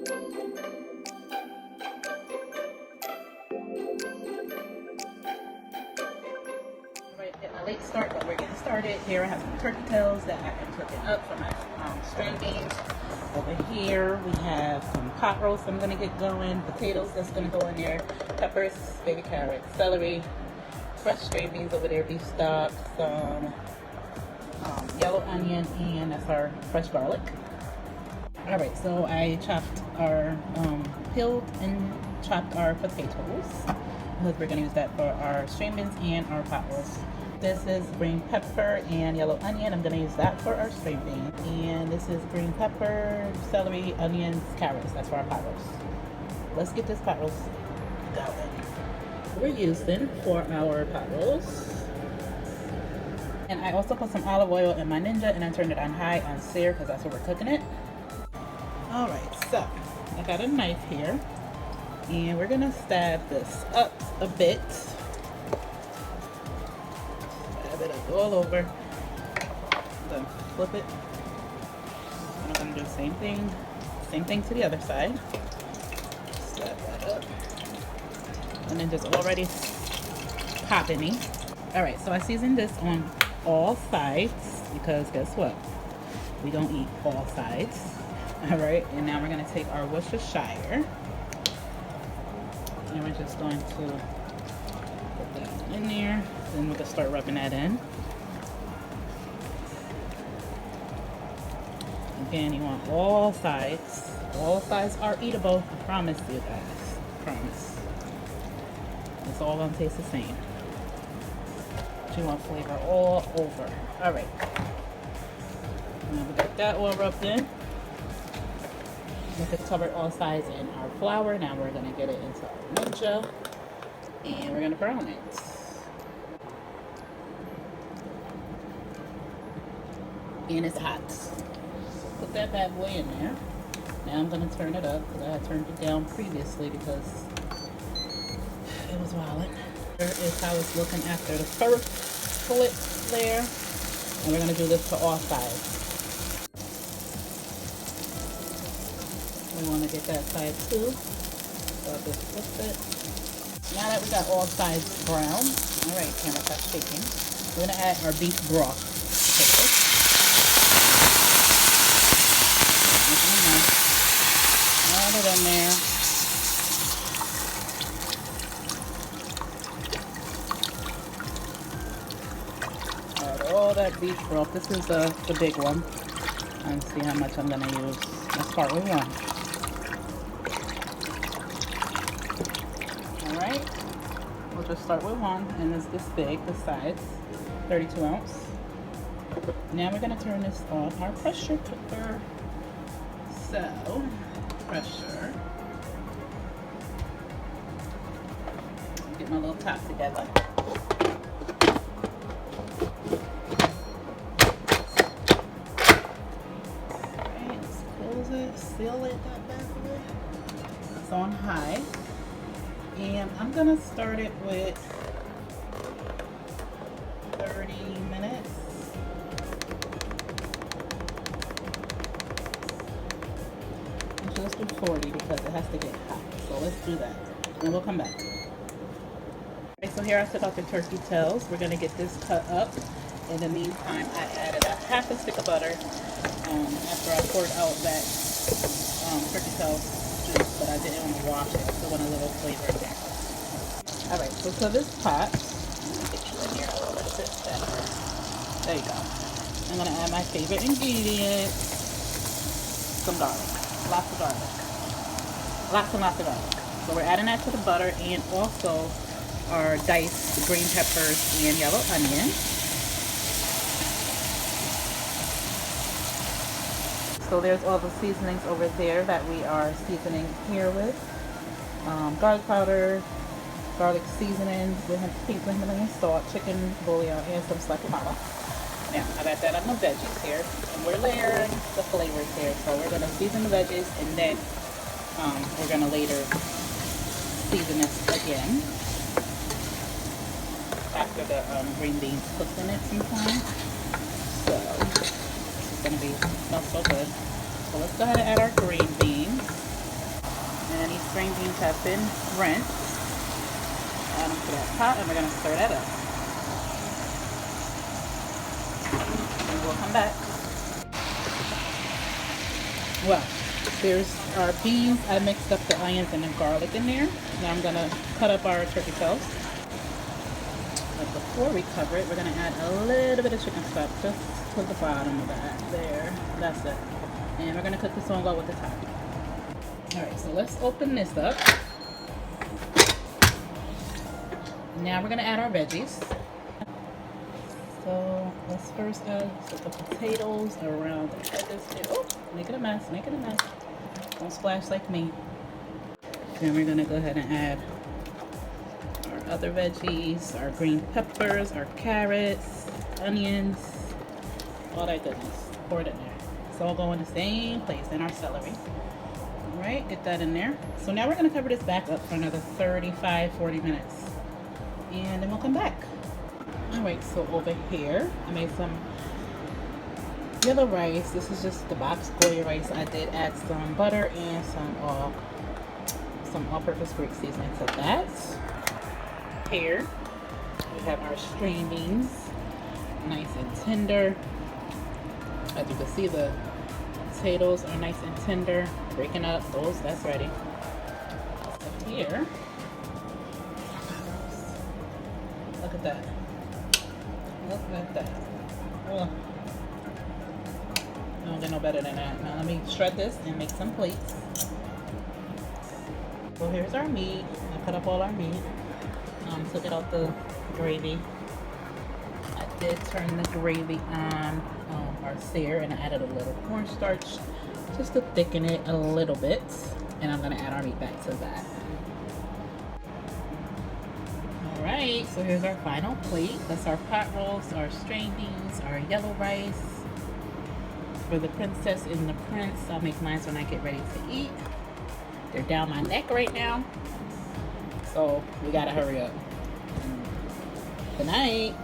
Late start, but we're getting started. Here I have some turkey tails that I am cooking up for my string beans. Over here we have some pot roast I'm going to get going, potatoes that's going to go in there, peppers, baby carrots, celery, fresh string beans over there, beef stock, some yellow onion, and that's our fresh garlic. Alright, so I chopped our, peeled and chopped our potatoes because we're going to use that for our string beans and our pot roast. This is green pepper and yellow onion. I'm going to use that for our string beans. And this is green pepper, celery, onions, carrots. That's for our pot roast. Let's get this pot roast going. We're using for our pot roast. And I also put some olive oil in my Ninja and I turned it on high on sear because that's what we're cooking it. Alright, so I got a knife here. And we're going to stab this up a bit. It up all over, then flip it. I'm going to do the same thing to the other side. Slap that up, and then just already popping. All right, so I seasoned this on all sides because guess what? We don't eat all sides. All right, and now we're going to take our Worcestershire, and we're just going to put that in there. Then we're going to start rubbing that in. Again, you want all sides. All sides are eatable. I promise you guys. I promise. It's all going to taste the same. But you want flavor all over. Alright. Now we got that all rubbed in. We have covered all sides in our flour. Now we're going to get it into our Ninja. And we're going to brown it. And it's hot. Put that bad boy in there. Now I'm going to turn it up because I had turned it down previously because it was violent. Here is how it's looking after the first flip there. And we're going to do this to all sides. We want to get that side too. So I'll just flip it. Now that we got all sides brown, alright, camera, stop shaking. We're going to add our beef broth to this. Add it in there. Add all that beef broth. This is the big one. And see how much I'm going to use. Let's start with one. Alright. We'll just start with one. And it's this big, the size. 32 ounce. Now we're going to turn this on our pressure cooker. So, pressure. Get my little top together. Alright, let's close it, seal it that bad boy. It's on high. And I'm going to start it with 30 minutes. Let's do 40 because it has to get hot. So let's do that. And we'll come back. Okay, so here I took out the turkey tails. We're going to get this cut up. In the meantime, I added a half a stick of butter after I poured out that turkey tail juice, but I didn't want to wash it. I still want a little flavor in there. Alright, so to this pot, I'm going to get you in here a little bit better. There you go. I'm going to add my favorite ingredient, some garlic. Lots of garlic. Lots and lots of garlic. So we're adding that to the butter and also our diced green peppers and yellow onion. So there's all the seasonings over there that we are seasoning here with. Garlic powder, garlic seasoning, pink Himalayan salt, chicken bouillon, and some slack mala. Now, I got that on the veggies here, and we're layering the flavors here. So we're going to season the veggies, and then we're going to later season this again after the green beans cooked in it some time. So this is going to be smells so good. So let's go ahead and add our green beans. string beans have been rinsed. Add them to that pot, and we're gonna stir that up. And we'll come back. Well, there's our beans. I mixed up the onions and the garlic in there. Now I'm gonna cut up our turkey toast. But before we cover it, we're gonna add a little bit of chicken stock just to the bottom of that. There, that's it. And we're gonna cook this on low with the top. All right, so let's open this up. Now we're gonna add our veggies. So let's first add the potatoes around the edges here. Oh, making a mess, making a mess. Don't splash like me. Then we're gonna go ahead and add our other veggies, our green peppers, our carrots, onions, all that goodness. Pour it in there. It's all going in the same place, in our celery. All right, get that in there. So now we're gonna cover this back up for another 35-40 minutes. And then we'll come back. All right, so over here, I made some yellow rice. This is just the box Goya rice. I did add some butter and some all-purpose Greek seasoning to that. Here, we have our string beans, nice and tender. As you can see, the potatoes are nice and tender. Breaking up those, that's ready. So here, look at that. Look at that. Oh. I don't get no better than that. Now let me shred this and make some plates. So here's our meat. I cut up all our meat. Took it out the gravy. I did turn the gravy on our sear, and I added a little cornstarch just to thicken it a little bit. And I'm gonna add our meat back to that. Alright, so here's our final plate. That's our pot roast, our string beans, our yellow rice. For the princess and the prince, I'll make mine when I get ready to eat. They're down my neck right now, so we gotta hurry up. Good night.